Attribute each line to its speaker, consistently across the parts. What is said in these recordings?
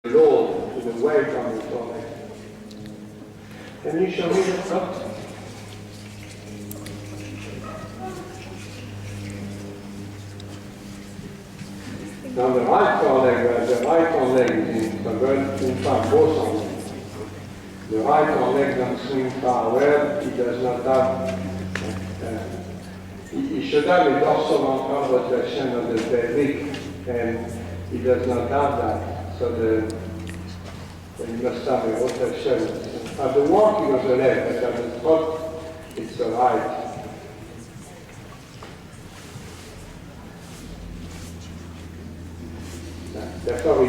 Speaker 1: load, to the weight on the foreleg. Can you show me the top? Now the right foreleg, the right foreleg is in fact both on leg. The right foreleg doesn't swing forward, he does not have, he should have a dorsal rotation of the pelvic, and he does not have that. So he must have a rotation. At the walk he goes the left, but at the trot it's the right. Therefore, he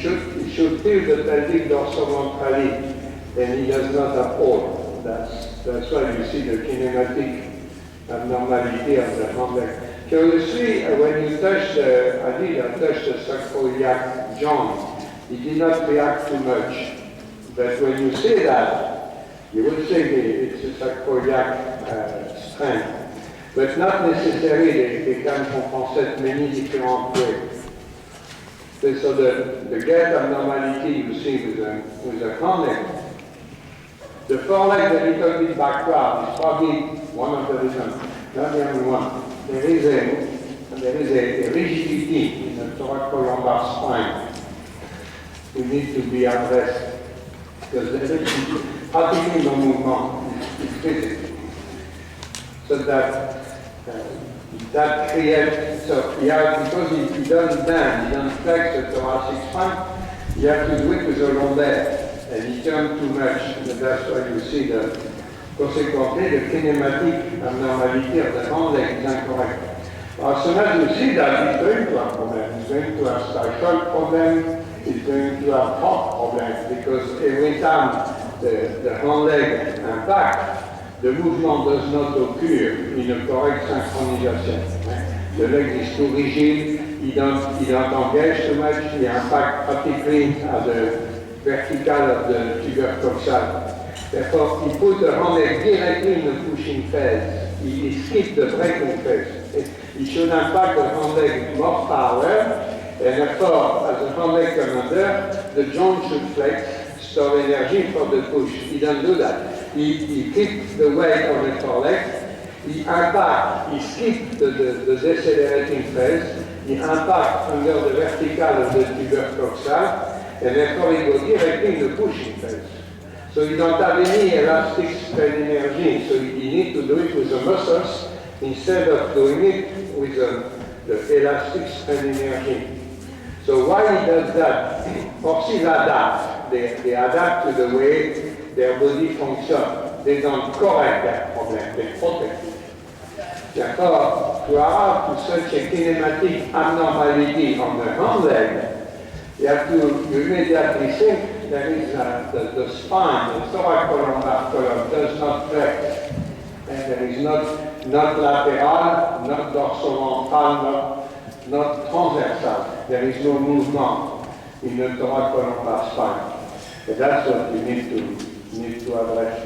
Speaker 1: should feel the pelvic dorsoventrally, and he does not at all. That's why you see the kinematic abnormality of the hand leg. Curiously, when you touch I touched the sacroiliac joint, he did not react too much. But when you say that, you will say it's a sacroiliac strength. But not necessarily, they can compensate many different ways. So the gait abnormality you see with the hand leg, the foreleg a little bit backward is probably one of the reasons, not the only one. There is a rigidity in the thoracolumbar spine. We need to be addressed because the rigidity, practically no movement is physical. So that creates, so because he doesn't bend, he doesn't flex the thoracic spine, you have to do it with a lombaire. And he turns too much, and that's why you see that, consequently, the kinematic abnormality of the hand leg is incorrect. As soon as you see that, he's going to have problems. He's going to have structural problems, he's going to have heart problems, because every time the hand leg impacts, the movement does not occur in a correct synchronization. The leg is too rigid, he don't engage too much, he impacts practically at the vertical of the tubercoxal. Therefore, he put the hand leg directly in the pushing phase. He skipped the braking phase. He should impact the hand leg with more power, and therefore, as the hand leg comes under, the joint should flex, store energy for the push. He doesn't do that. He keeps the weight on the foreleg, he impacts, he skips the decelerating phase, he impacts under the vertical of the tubercoxal, and therefore he goes directly in the pushing phase. So you don't have any elastic strain energy, so you need to do it with the muscles instead of doing it with the elastic strain energy. So why he does that? Horses adapt. They adapt to the way their body functions. They don't correct that problem, they protect it. Therefore, to arrive to such a kinematic abnormality on the hand leg, you immediately think there is the spine, the thoracolumbar column does not flex. And there is not lateral, not dorsoventral, not transversal. There is no movement in the thoracolumbar spine. And that's what we need to address.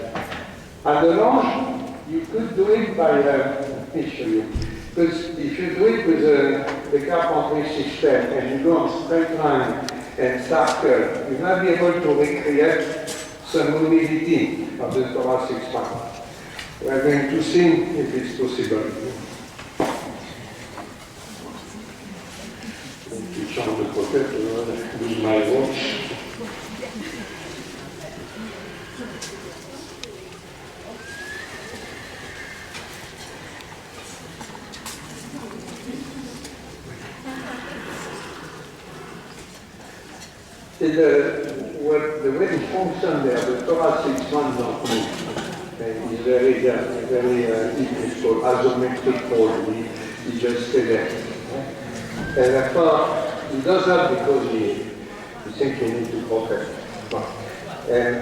Speaker 1: At the lunge, you could do it by, let me show you. Because if you do it with the carpentry system and you go on straight line and circle, you might be able to recreate some mobility of the thoracic spine. We are going to see if it's possible. To change the pocket, with my watch. The way it functions there, the thoracic spine don't move. It's very it's called isometric hold. He just stays there. And therefore, he does that because he thinks he needs to protect. And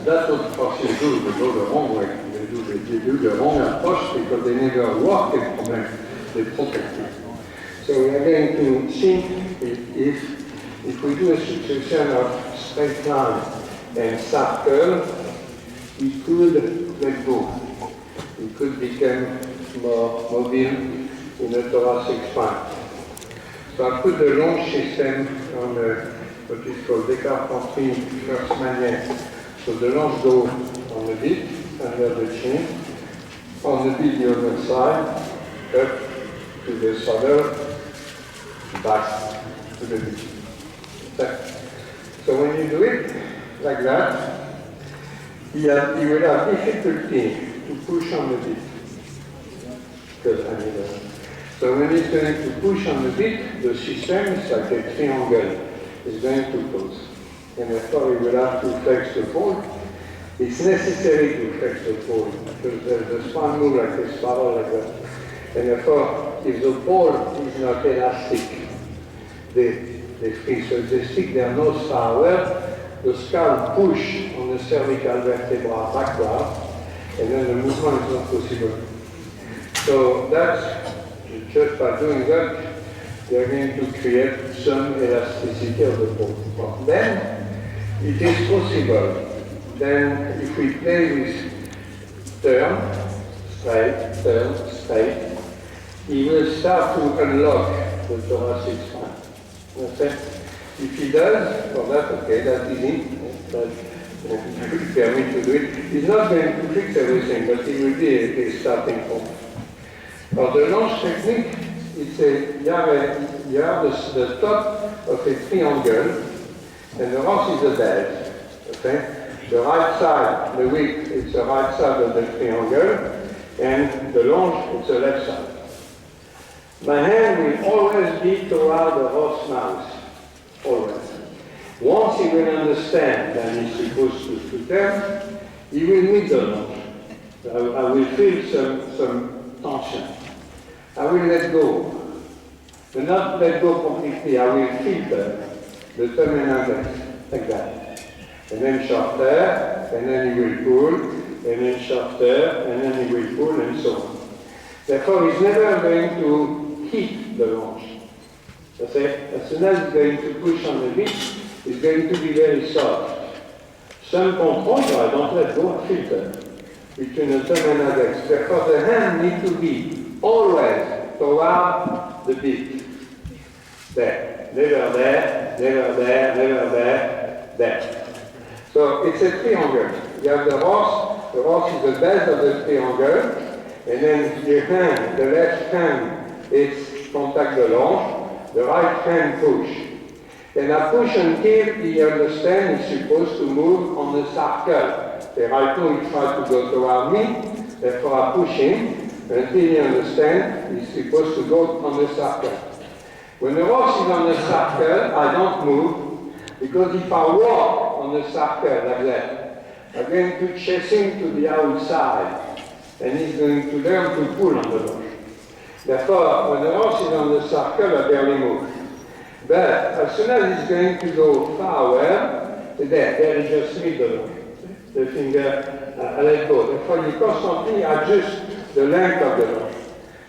Speaker 1: that's what horses do. They go the wrong way. They do the wrong approach because they never work in problem. They protect it. So we are going to see if we do a succession of straight line and circle, he could let go. He could become more mobile in the thoracic spine. So I put the lunge system on what is called décarpentry first manière. So the lunge goes on the beat, under the chin, on the beat the other side, up to the saddle, back to the beat. So when you do it like that, you will have difficulty to push on the beat. So when it's going to push on the beat, the system is like a triangle. It's going to close. And therefore you will have to flex the pole. It's necessary to flex the pole because the spine moves like a spiral like that. And therefore, if the pole is not elastic, they free. So if they stick their nose forward, the skull push on the cervical vertebra backward, and then the movement is not possible. So that's just by doing that, they're going to create some elasticity of the pole. Well, then it is possible. Then if we play with turn, straight, he will start to unlock the thoracic spine. Okay? If he does, well that's okay, that's easy. That permit to do it. He's not going to fix everything, but it will be a starting point. Now the lunge technique, you have the top of a triangle, and the rest is the base. Okay? The right side, the width, it's the right side of the triangle, and the lunge, it's the left side. My hand will always be toward the horse mouth, always. Once he will understand that he's supposed to turn, he will meet the lunge. I will feel some tension. I will let go. But not let go completely. I will feel the terminal like that. And then shorter, and then he will pull, and then shorter, and then he will pull, and so on. Therefore, he's never going to hit the lunge. Okay? As soon as he's going to push on the beat, it's going to be very soft. Some control, I don't let go, I filter between the thumb and index. Therefore, the hand needs to be always toward the beat. There. Never there, never there, never there, there. So it's a triangle. You have the horse is the base of the triangle, and then your hand, the left hand, is contact the lunge, the right hand push. And I push until he understands he's supposed to move on the circle. The right now he tries to go toward me, therefore I push him until he understands he's supposed to go on the circle. When the horse is on the circle, I don't move, because if I walk on the circle like that, I'm going to chase him to the outside, and he's going to learn to pull on the lunge. Therefore, when the horse is on the circle, I barely move. But as soon as he's going to go forward, there he just meet the lunge. The finger, I let go. Therefore, you constantly adjust the length of the lunge.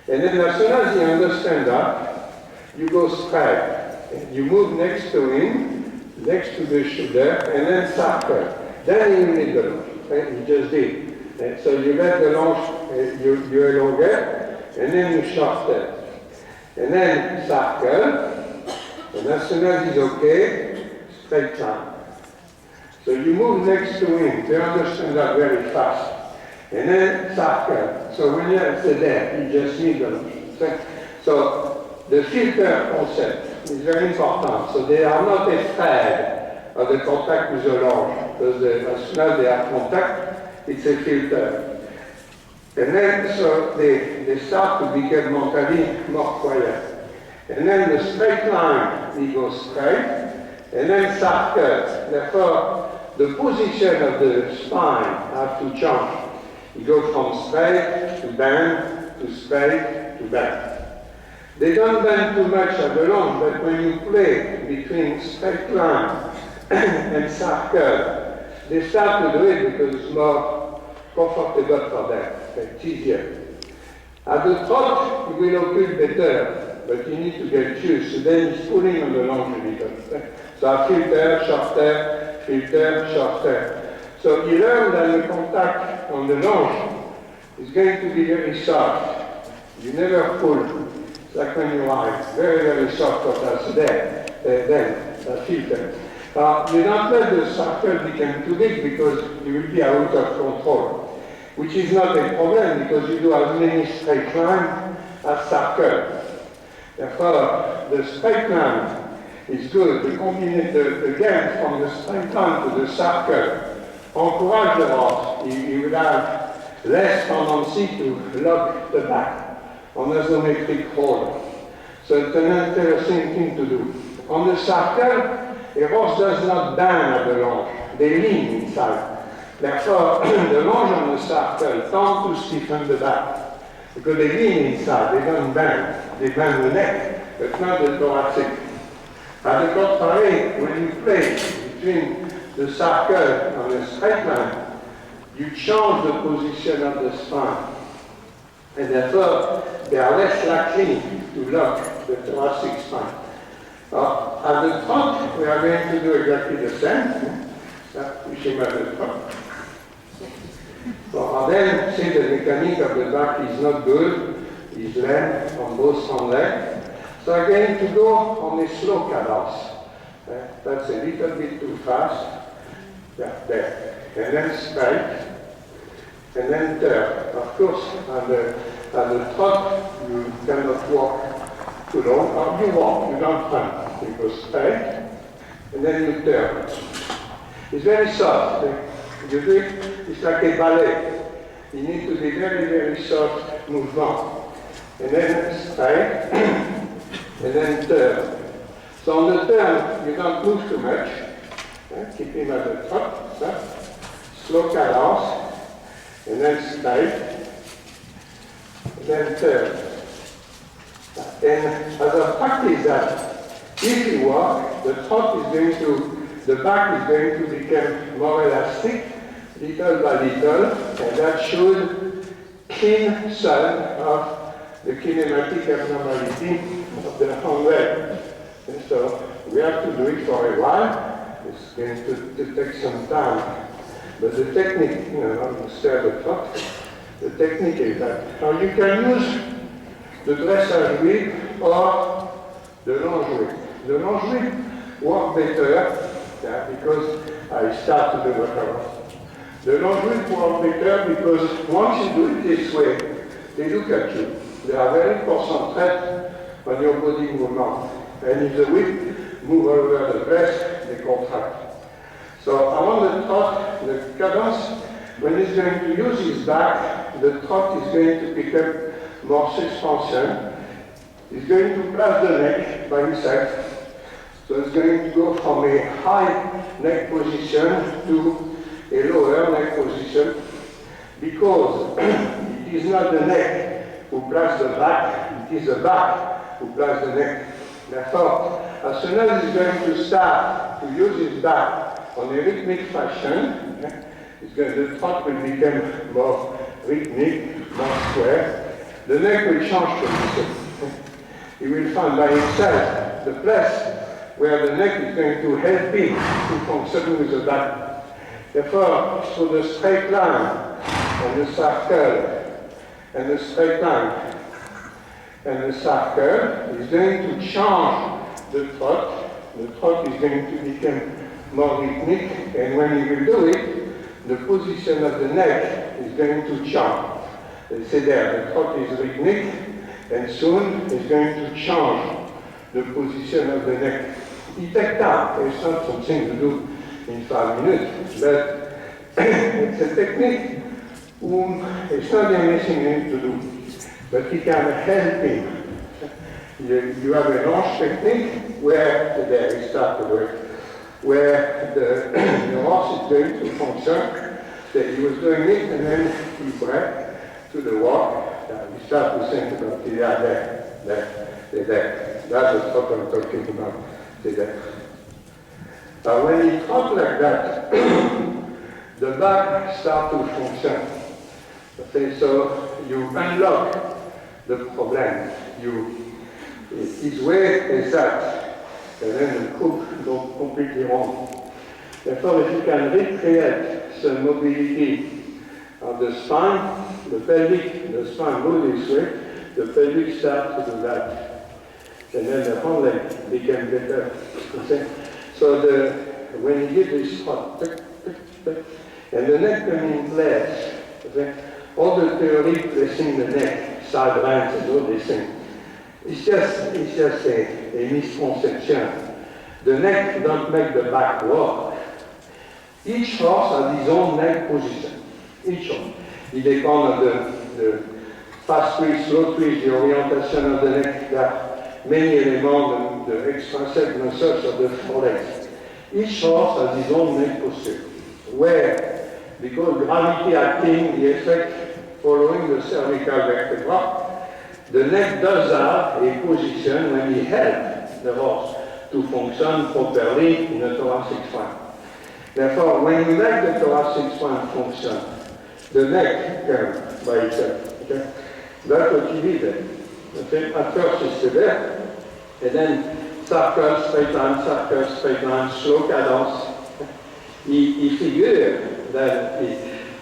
Speaker 1: And then as soon as he understands that, you go straight. You move next to him, next to the shoulder, and then circle. Then you need the lunge. Right? You just did. So you let the lunge, you elongate, and then you shorten. And then circle. And as soon as he's okay, straight line. So you move next to him. They understand that very fast. And then circle. So when you're there, you just need the lunge. So the filter concept is very important. So they are not afraid of the contact with the lunge, because as soon as they have contact, it's a filter. And then so they start to become mentally more quiet. And then the straight line, he goes straight, and then circle. Therefore, the position of the spine has to change. You go from straight to bend, to straight to bend. They don't bend too much at the lunge, but when you play between straight line and circle, they start to do it because it's more comfortable for them. It's easier. At the trot, you will occur better. But you need to get used. So then he's pulling on the lunge a little. So I filter, shorter. So you learn that the contact on the lunge is going to be very soft. You never pull. like when you are very, very soft, what that's there, then filter. You don't let the circle become too big because you will be out of control, which is not a problem because you do as many straight lines as circle. Therefore, the straight line is good. The gain from the straight line to the circle encourage the horse. He will have less tendency to lock the back on isometric hold. So it's an interesting thing to do. On the circle, a horse does not bend at the lunge. They lean inside. Therefore, the lunge on the circle tend to stiffen the back because they lean inside. They don't bend. They bend the neck, but not the thoracic. At the contrary, when you play between the circle and the straight line, you change the position of the spine. And therefore, they are less likely to lock the thoracic spine. At the trot, we are going to do exactly the same. Push him at the trot. So, then, see the mechanic of the back is not good. It's length on both front legs. So I'm going to go on a slow cadence. That's a little bit too fast. Yeah, there. And then straight. And then turn. Of course, at the trot, you cannot walk too long. Or you walk, you don't run. You go straight. And then you turn. It's very soft. You do it, it's like a ballet. You need to be very, very soft movement. And then straight, and then turn. So on the turn, you don't move too much. Keep him at the top. Slow cadence, and then straight, and then turn. And as I practice that, if you walk, the back is going to become more elastic, little by little, and that should clean some of the kinematic abnormality of the hand leg. And so we have to do it for a while. It's going to take some time. But the technique, you stare at the top, the technique is that now you can use the dressage whip or the lunge whip. The lunge whip works better because I start to do whatever. The lunge whip works better because once you do it this way, they look at you. They are very concentrated on your body movement. And if the whip moves over the breast, they contract. So on the trot, the cadence, when he's going to use his back, the trot is going to pick up more suspension. He's going to place the neck by himself. So it's going to go from a high neck position to a lower neck position because it is not the neck who places the back, it is the back who places the neck. Therefore, as soon as he's going to start to use his back on a rhythmic fashion, the trot will become more rhythmic, more square. The neck will change position. He will find by himself the place where the neck is going to help him to function with the back. Therefore, so the straight line and the circle and the straight line and the circle is going to change the trot. The trot is going to become more rhythmic, and when he will do it, the position of the neck is going to change. Let's say there, the trot is rhythmic, and soon it's going to change the position of the neck. It takes time. It's not something to do in 5 minutes, but it's a technique it's not the only thing you need to do, but it can help him. You have a launch technique where there is start to work, where the horse is going to function. That he was doing it, and then he break to the walk. We start to think about it. Yeah, there. That's the trot I'm talking about. There. When you trot like that, the back starts to function. Okay, so you unlock the problem. His way is that, and then the hook goes completely wrong. Therefore, if you can recreate some mobility of the spine, the pelvic, the spine goes this way, the pelvic starts to do that. And then the whole leg became better. So when you give this hot, and the neck comes in place, all the theory placing the neck, sidelines and all these things, it's just a misconception. The neck don't make the back work. Each horse has his own neck position. Each horse. Il dépend de fast twist, slow twist, the orientation of the neck. There are many elements, the extrinsic muscles of the forelegs. Each horse has his own neck posture. Where, because gravity acting, the effect following the cervical vertebra, the neck does have a position when he helps the horse to function properly in the thoracic spine. Therefore, when you make the thoracic spine function, the neck comes by itself. Okay? That's what you did there. Okay? At first it's there, and then circle, straight line, slow cadence. He figured that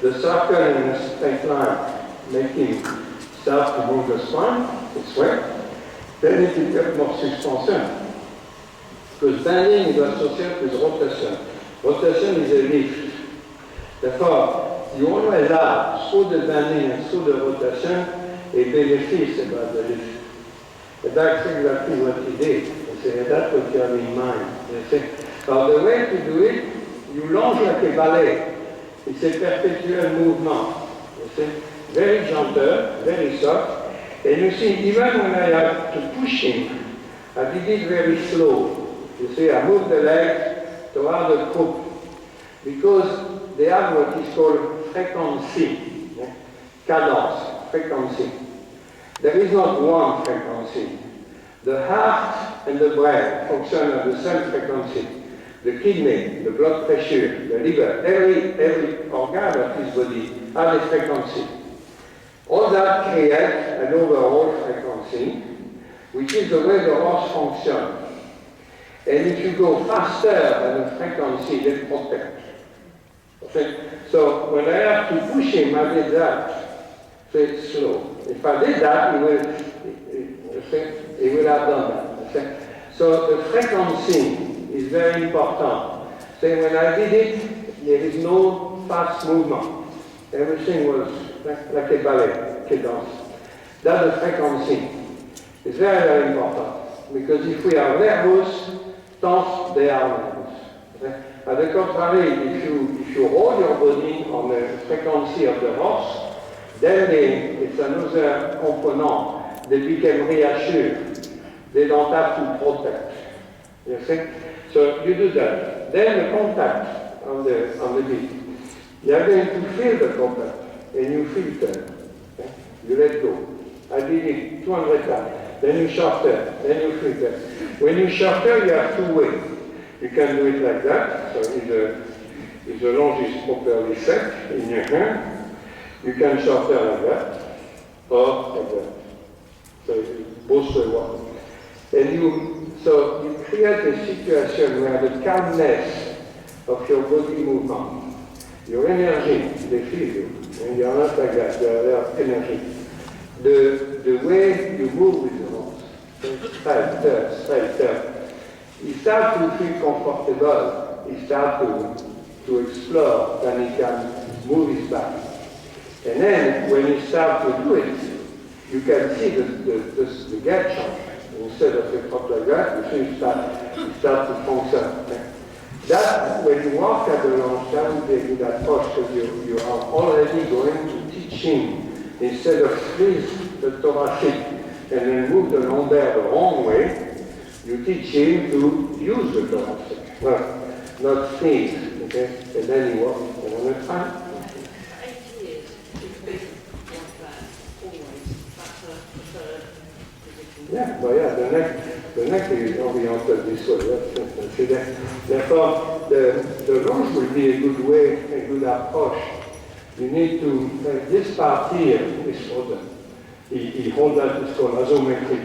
Speaker 1: the circle in a straight line make him start to move the spine this way, then it will get more suspension. Because bending is associated with rotation. Rotation is a lift. Therefore, you always have, through the bending and through the rotation, a benefit about the lift. And that's exactly what he did. And that's what you have in mind. Now, the way to do it, you lunge like a ballet. It's a perpetual movement. You see? Very gentle, very soft. And you see, even when I have to push him, I did it very slow. You see, I move the legs toward the croup. Because they have what is called frequency, cadence, frequency. There is not one frequency. The heart and the brain function at the same frequency. The kidney, the blood pressure, the liver, every organ of his body has a frequency. All that creates an overall frequency, which is the way the horse functions. And if you go faster than the frequency, they protect. Okay? So when I have to push him, I did that. So it's slow. If I did that, he will have done that. Okay? So the frequency is very important. So when I did it, there is no fast movement. Everything was like a ballet, cadence. That's the frequency. It's very, very important. Because if we are nervous, tense, they are nervous. Okay? At the contrary, if you hold your body on the frequency of the horse, then it's another component. They become reassured. They don't have to protect. You see? So you do that. Then the contact on the beat. You are going to feel the contact, and you filter. Okay? You let go. I did it 200 times. Then you shorter. Then you filter. When you shorter, you have two ways. You can do it like that. So if the lunge is properly set in your hand, you can shorter like that, or like that. So both way work. So you create a situation where the calmness of your body movement, your energy, they feel you, and you are not like that, they are energy. The way you move with the horse, straight turn. You start to feel comfortable, you start to explore, then he can move his back. And then when you start to do it, you can see the gap change. Instead of a top like that, you start to function. That, when you walk at the lunge, that would be a good approach, because you are already going to teach him, instead of freeze the thoracic and then move the lumbar the wrong way, you teach him to use the thoracic, not freeze, okay? And then you walk on the time. Yeah, but yeah, the neck is oriented this way. Therefore, the lunge will be a good way, a good approach. You need to, this part here is frozen. He holds that, it's called isometric.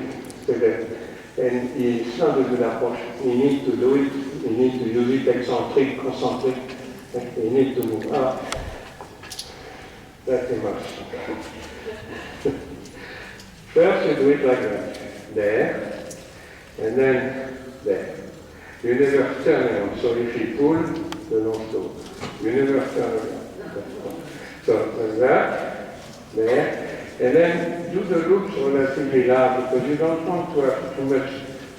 Speaker 1: And it's not a good approach. You need to do it, you need to use it eccentric, concentric. You need to move up. That's too much. First you do it like that, there, and then there. You never turn around. So if you pull, the long slow. You never turn around. So like that, there, and then do the loops relatively large because you don't want to have too much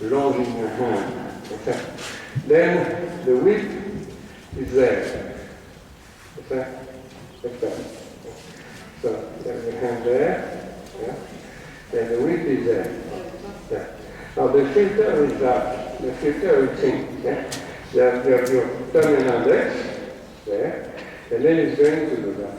Speaker 1: lunge in your hand. Okay. Then the width is there. Okay. Like that. So there's the hand there, yeah. And the width is there. Yeah. Now the filter is that. The filter is in. Yeah. You have your terminal index there, and then it's going to do that.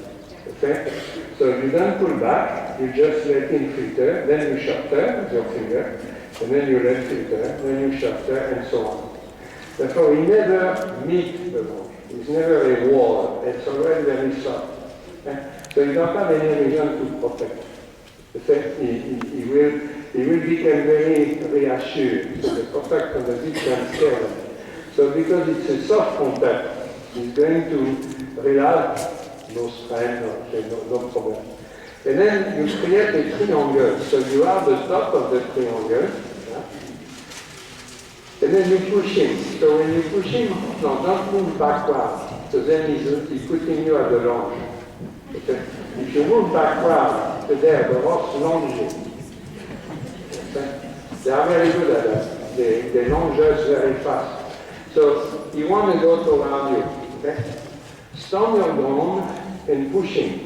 Speaker 1: Okay? So you don't pull back, you just let in filter, then you shutter with your finger, and then you let filter, then you shutter, and so on. Therefore, you never meet the lunge. It's never a wall. It's already very soft. Okay? So you don't have any reason to protect. He will become very reassured. So the contact on the beach can scare them. So because it's a soft contact, it's going to relax, no strain, no problem. And then you create a triangle. So you have the top of the triangle, yeah? And then you push him. So when you push him, no, don't move backward. So then he's putting you at the lunge. Okay? If you move backward, there, the rocks lunge. Okay? They are very good at that. They lunge us very fast. So you want to go toward you. Okay? Stand your ground and push him.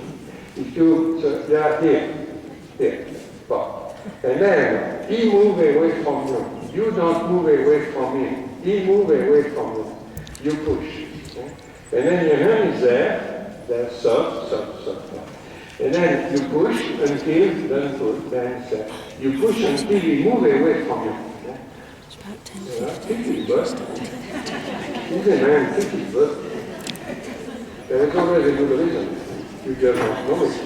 Speaker 1: So they are here, pop. And then he move away from you. You don't move away from him. He move away from you. You push. Okay? And then your hand is there. They're soft. And then you push until, don't pull, then set. You push until he move away from you. Okay?
Speaker 2: It's about 10,
Speaker 1: Kick his butt. He's a man, kick his butt. There is always a good reason. You just don't know it.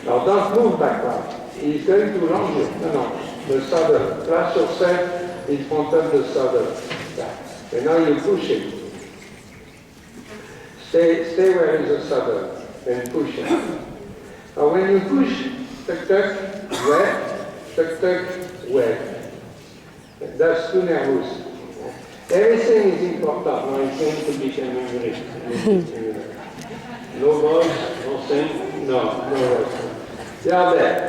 Speaker 1: Now don't move backward. He's going to lunge you. No. The saddle. Place yourself in front of the saddle. And now you push him. Stay where is the saddle and push him. Now when you push, tuck, wet. That's too nervous. Everything is important. Now it's going to become angry. No voice, no thing, no voice. They are there.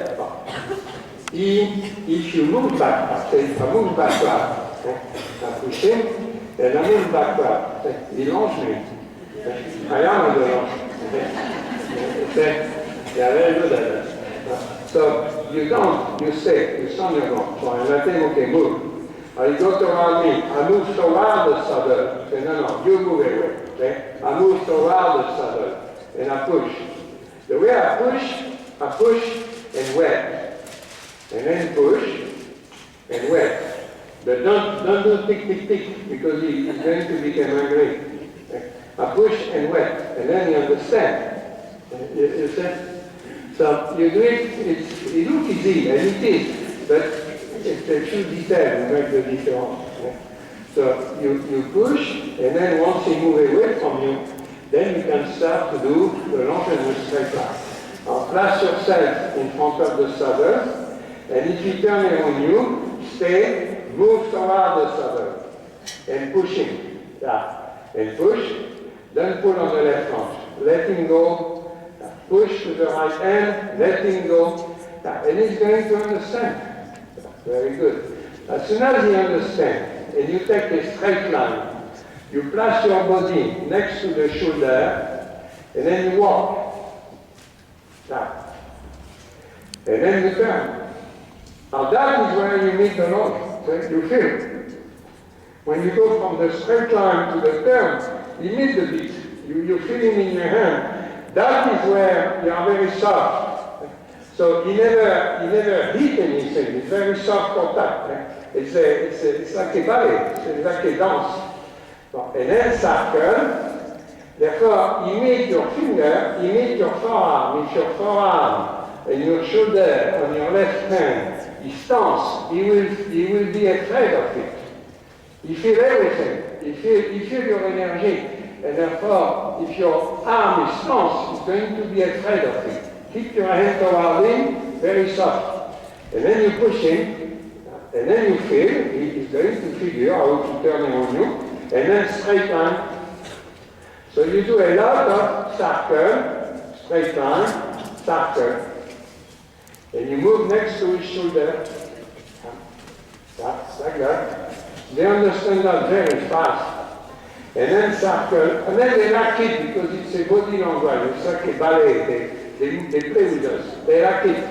Speaker 1: If you move back, say if I move backward, I push him, and I move backward. He longe me. I am the longe. They are very good at that. So you don't, you stay, you stand your ground. So I let him, okay, move. You go toward me. I move toward the saddle. Say, no, you move away. Okay? I move toward the saddle. And I push. The way I push and wet. And then push and wet. But don't do tick, because he's going to become angry. Okay? I push and wet. And then you understand. You see? So you do it, it looks easy, and it is, but it's a few details that make the difference. Okay? So you push, and then once you move away from you, then you can start to do the lunge and the straight line. Now place yourself in front of the saddle, and if you turn around you, stay, move toward the saddle, and push him. Yeah. And push, then pull on the left lunge. Let him go, push to the right hand, let him go, and he's going to understand. Very good. As soon as he understands, and you take a straight line, you place your body next to the shoulder, and then you walk. Now. And then you turn. Now that is where you meet the lunge. So you feel. When you go from the straight line to the turn, you meet the beat. You feel it in your hand. That is where you are very soft. So you never hit anything. It's very soft contact. It's like a ballet. It's like a dance. And then circle, therefore you meet your finger, you meet your forearm. If your forearm and your shoulder on your left hand is tense, he will be afraid of it. You feel everything. You feel your energy. And therefore, if your arm is tense, he's going to be afraid of it. Keep your hand toward him, very soft. And then you push him, and then you feel, he is going to figure how to turn him on you, and then straight line. So you do a lot of circle, straight line, circle. And you move next to his shoulder. That's like that. They understand that very fast. And then circle, and then they like it because it's a body language. It's like a ballet. They play with us. They like it.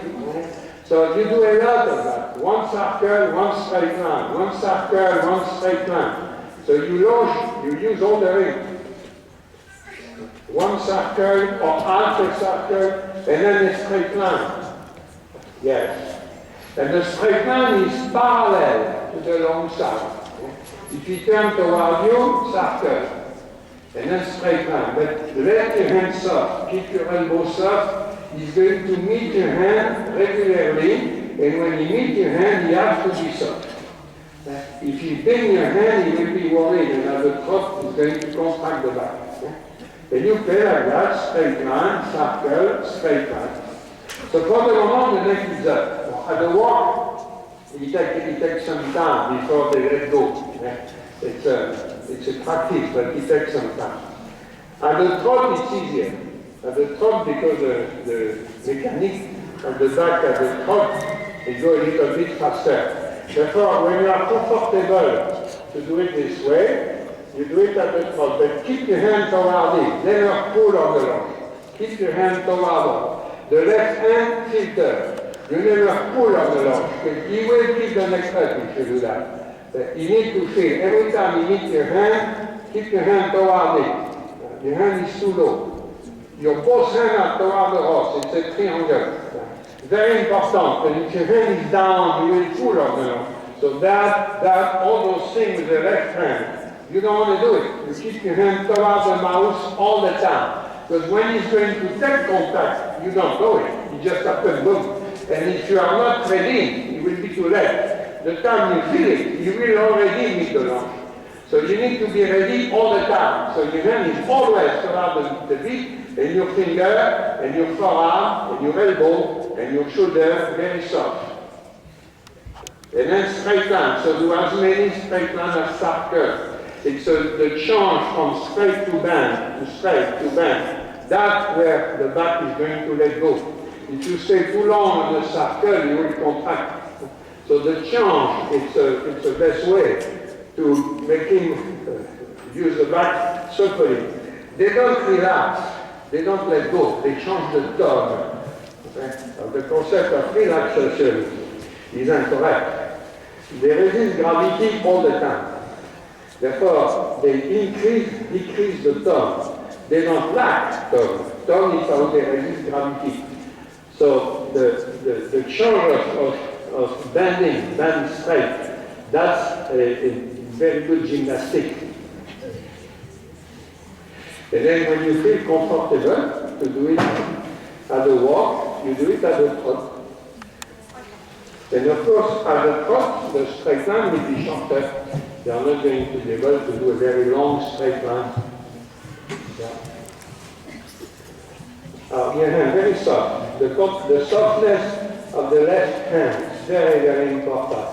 Speaker 1: So you do a lot of that. One circle, one straight line. One circle, one straight line. So you launch, you use all the ring. One circle or half a circle, and then a straight line. Yes. And the straight line is parallel to the long side. If you turn toward you, circle, and then straight line. But let your hand soft, keep your elbow soft. He's going to meet your hand regularly, and when he meets your hand, he has to be soft. If you bend your hand, he will be worried, and at the top, he's going to contract the back. And you play like that, straight line, circle, straight line. So for the moment, the neck is up. At the walk, it takes some time before they let go. It's a practice, but it takes some time. At the trot, it's easier. At the trot, because the mechanic of the back at the trot, it goes a little bit faster. Therefore, when you are comfortable to do it this way, you do it at the trot, but keep your hand toward it. Never pull on the lunge. Keep your hand toward it. The left hand filter. You never pull on the lunge, because you will keep the neck up if you do that. But you need to feel. Every time you meet your hand, keep your hand toward it. Your hand is too low. Your both hands are toward the horse. It's a triangle. Very important. And if your hand is down, you will pull on the lunge. So all those things with the left hand, you don't want to do it. You keep your hand toward the mouse all the time. Because when he's going to take contact, you don't do it. You just happen, boom. And if you are not ready, it will be too late. The time you feel it, you will already meet the lunge. So you need to be ready all the time. So your hand is always toward the beat, and your finger, and your forearm, and your elbow, and your shoulder very soft. And then straight line. So do as many straight lines as circle. It's the change from straight to bend, to straight to bend. That's where the back is going to let go. If you stay too long on the circle, you will contract. So the change, it's the best way to make him use the back supplely. They don't relax. They don't let go. They change the tone. Okay? The concept of relaxation is incorrect. They resist gravity all the time. Therefore, they decrease the tone. They don't lack tone. Tone is how they resist gravity. So the change of bending straight, that's a very good gymnastic. And then when you feel comfortable to do it at the walk, you do it at the trot. And of course, at the trot, the straight line will be shorter. You are not going to be able to do a very long straight line. Yeah. Your hand, very soft. The softness of the left hand is very, very important.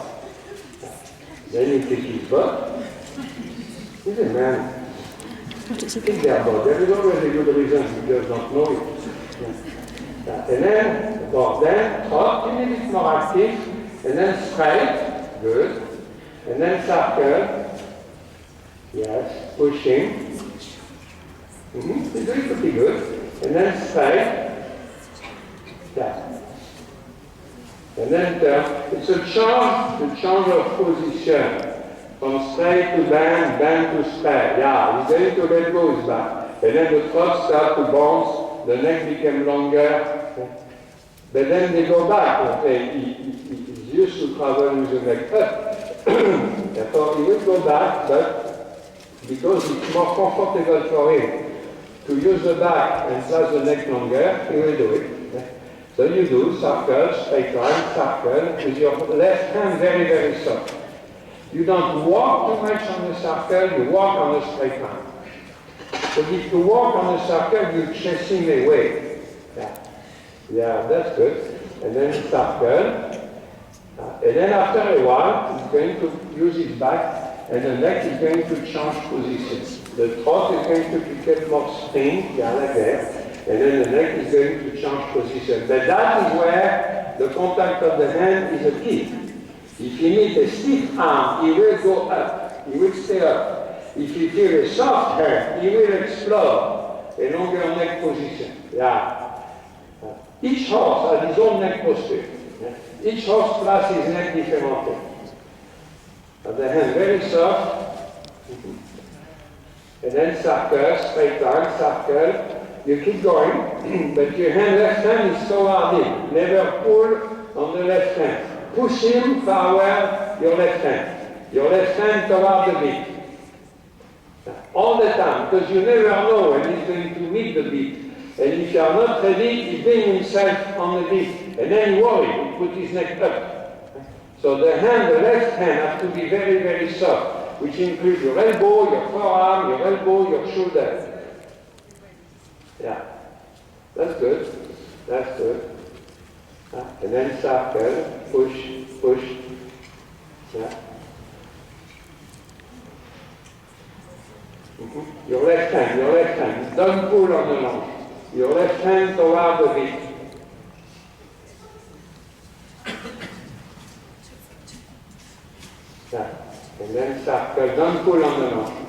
Speaker 1: Then you kick his butt. He's a man. Kick their butt. There is always a good reason, you just don't know it. Yeah. And then, trot, a little bit more active. And then straight, good. And then circle, yes, pushing. You're doing pretty good. And then straight, yeah. And then turn. It's a change of position. From straight to bend to straight. Yeah, he's going to let go his back. And then the trot starts to bounce, the neck becomes longer. But then they go back. He's used to travel with the neck up. Therefore, he will go back, but because it's more comfortable for him to use the back and place the neck longer, he will do it. So you do circle, straight line, circle, with your left hand very, very soft. You don't walk too much on the circle, you walk on the straight line. So if you walk on the circle, you're chasing away. Yeah, that's good. And then circle. And then after a while, he's going to use his back, and the neck is going to change position. The trot is going to get more spring, like that, and then the neck is going to change position. But that is where the contact of the hand is a key. If you need a stiff arm, he will go up, he will stay up. If you feel a soft hand, he will explore a longer neck position. Yeah. Each horse has his own neck posture. Each horse places his neck differently. The hand very soft, and then circle, straight line, circle. You keep going, but your left hand is toward him. Never pull on the left hand. Push him forward your left hand. Your left hand toward the beat. All the time, because you never know when he's going to meet the beat. And if you are not ready, he's being himself on the beat. And then he worries, he puts his neck up. So the left hand has to be very, very soft, which includes your elbow, your forearm, your elbow, your shoulder. Yeah, that's good. That's good. And then circle, push, push. Yeah. Your left hand. Don't pull on the lunge. Your left hand toward the beat. Yeah. And then circle, don't pull on the lunge.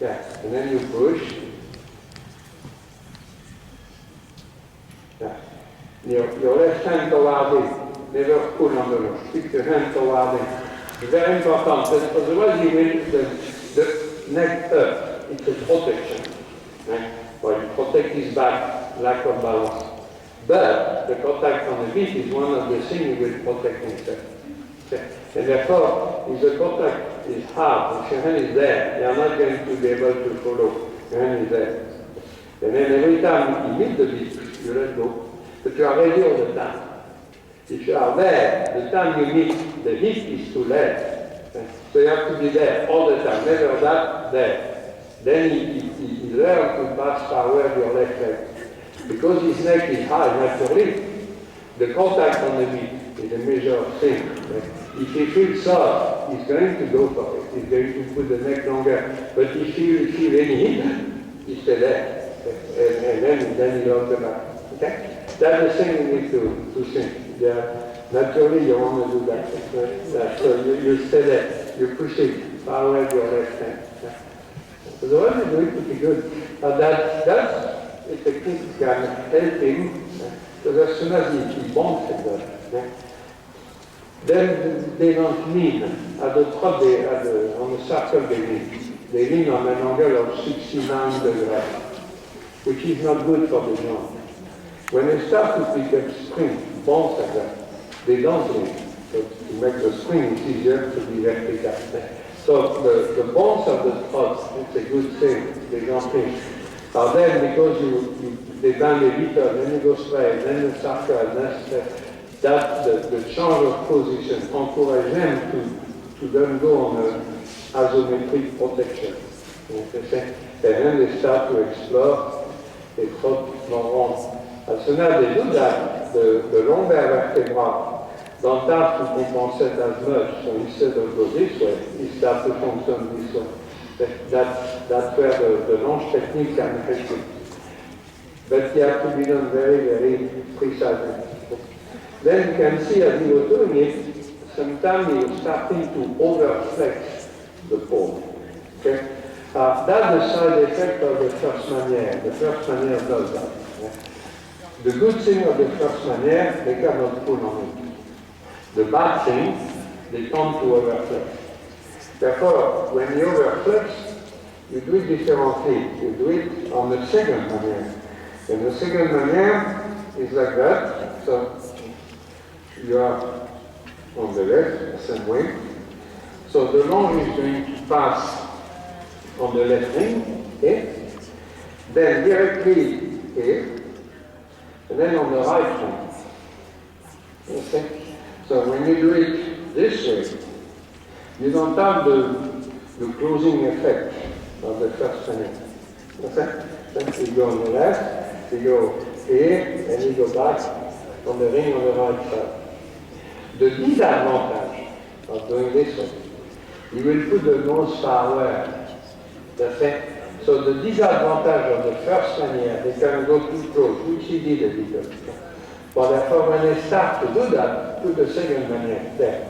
Speaker 1: Yeah. And then you push. Yeah. Your left hand toward him. Never pull on the lunge. Keep your hand toward him. It's very important. Otherwise, you will the neck up. It's a protection. Right? Well, you protect his back, lack of balance. But the contact on the beat is one of the things he will protect himself. Okay? And therefore, if the contact is hard, if your hand is there, you are not going to be able to follow. Your hand is there. And then every time you meet the beat, you let go. But you are ready all the time. If you are there, the time you meet the hip is too late. Okay? So you have to be there all the time, never that, there. Then he learns to pass forward your left leg. Because his neck is high, naturally, the contact on the beat is a major thing. If he feels soft, he's going to go for it. He's going to put the neck longer. But if he feels any hit, he stays there. And then he loves the back. Okay? That's the thing you need to think. Yeah. Naturally, you want to do that. So you stay there. You push it forward your left hand. So the one is doing pretty good. That's a technique that can help him, because as soon as he bumps it, then they don't lean. At the top, on the circle, they lean. They lean on an angle of 69 degrees, which is not good for the joint. When they start to pick up spring, bumps like that, they don't lean. So to make the spring, it's easier to be vertical. So the bones of the trot, it's a good thing, they don't lean. But then because they bend a little, then you go straight, then the circle, then the change of position encourages them to then go on an isometric protection. And then they start to explore a trot more wrong. As soon as they do that, the lumbar vertebra don't have to compensate as much. So instead of go this way, it starts to function this way. That's where the lunge technique can help you. But you have to be done very, very precisely. Then you can see as he was doing it, sometimes he was starting to overflex the palm. Okay? That's the side effect of the first manière. The first manière does that. Okay? The good thing of the first manière, they cannot pull on it. The bad thing, they tend to overflex. Therefore, when you overflex, you do it differently. You do it on the second manière. And the second manière is like that. So you are on the left, the same way. So the lunge is going to pass on the left ring, okay? Then directly here, and then on the right ring. Okay? So when you do it this way, you don't have the closing effect of the first manière. Okay? Then you go on the left, you go here, and you go back on the ring on the right side. The disadvantage of doing this way, you will put the nose forward. That's it. So the disadvantage of the first manière, they can go too close, which he did a little. But therefore, when they start to do that, put the second manière there.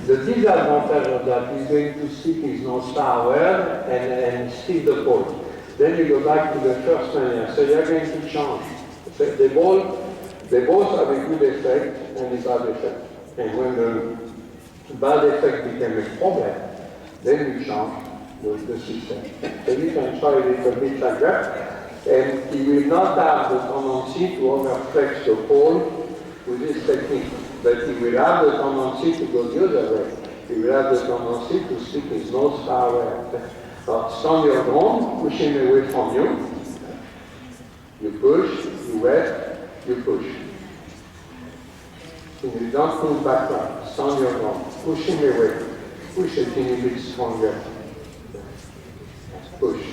Speaker 1: The disadvantage of that is going to stick his nose forward and stick the pole. Then you go back to the first manière. So you're going to change. They both have a good effect and a bad effect. And when the bad effect becomes a problem, then you change the system. So you can try a little bit like that. And he will not have the tendency to overflex the pole with this technique. But he will have the tendency to go the other way. He will have the tendency to stick his nose forward. Stand your ground, push him away from you. You push, you wet, you push. And you don't move backward. Stand your ground, push him away. Push a teeny bit stronger. Push.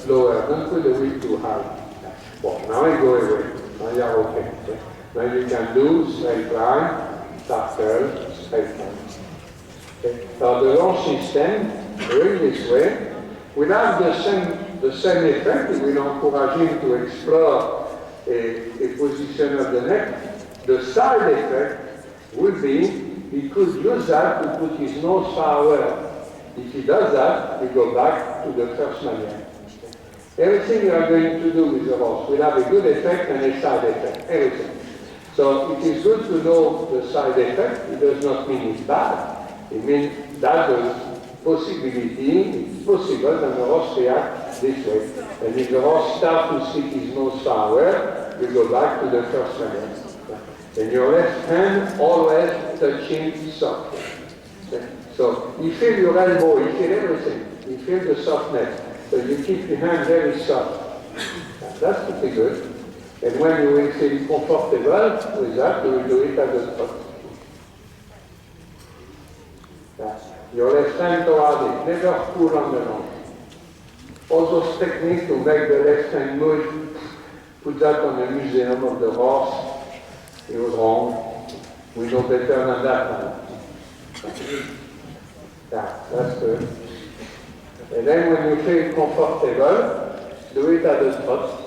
Speaker 1: Lower, don't put the weight too high. Well, now you go away. Now you're okay. Now you can do straight line, circle, straight line. Okay. Now the long system, doing this way, will have the same effect. It will encourage him to explore a position of the neck. The side effect would be he could use that to put his nose forward. If he does that, we go back to the first manière. Everything you are going to do with the horse will have a good effect and a side effect. Everything. So it is good to know the side effect. It does not mean it's bad. It means that the possibility, it's possible that the horse reacts this way. And if the horse starts to stick his nose forward, you go back to the first manière. And your left hand always touching softly. So you feel your elbow, you feel everything. You feel the softness. So you keep your hand very soft. That's pretty good. And when you will feel comfortable with that, you will do it at the top. Your left hand toward it. Never pull on the long. All those techniques to make the left hand move, put that on the museum of the horse. It was wrong. We know better than that now. Yeah, that's good. And then when you feel comfortable, do it at the top.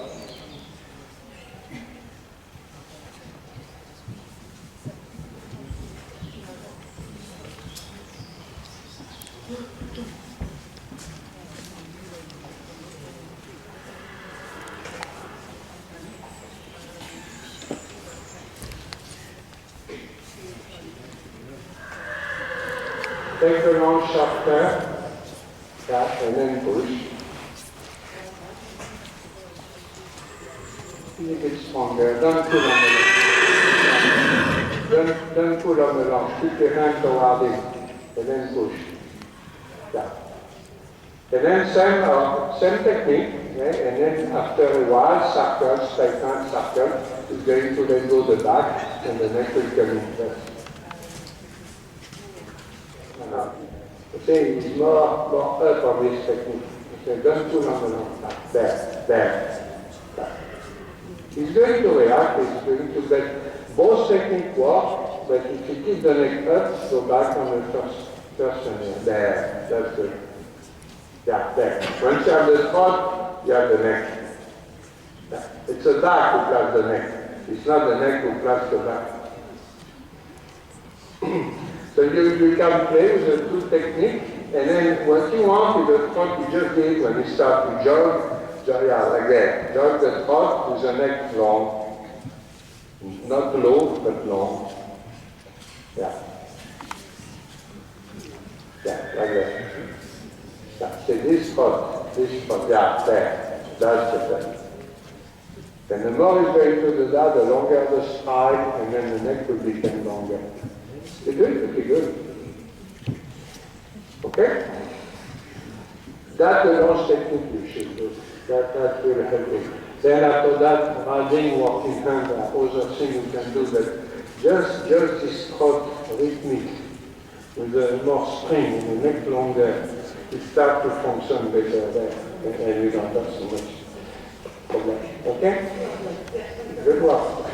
Speaker 1: Take the long sharp turn, and then push. A bit stronger. Don't pull on the long. Don't pull on the long. Keep your hand toward it, and then push. Yeah. And then same technique, okay? And then after a while, circle, straight hand, circle. It's going to let go the back, and the neck will come in first. Okay, it's more up on this technique. Okay, don't pull on the long. There. He's going to react, he's going to get both techniques work, but if you keep the neck up, go back on the first one. There, that's good. Yeah, there. Once you have the throat, you have the neck. Yeah. It's the back who plays the neck. It's not the neck who plays the back. So you can play with the two techniques, and then what you want with the front, you just do it when you start to jog, yeah, like that. Jog the front with the neck long. Not low, but long. Yeah. Yeah, like that. Yeah. See this spot, yeah, there. That's the thing. And the more you go into the that, the longer the stride, and then the neck will become longer. You do it pretty good. Okay? That's the last technique you should do. That will help you. Then after that, riding, walking hand, other things you can do, but just this trot rhythmic with a more spring and the neck longer, it starts to function better there, and you don't have so much problem. Okay? Good work.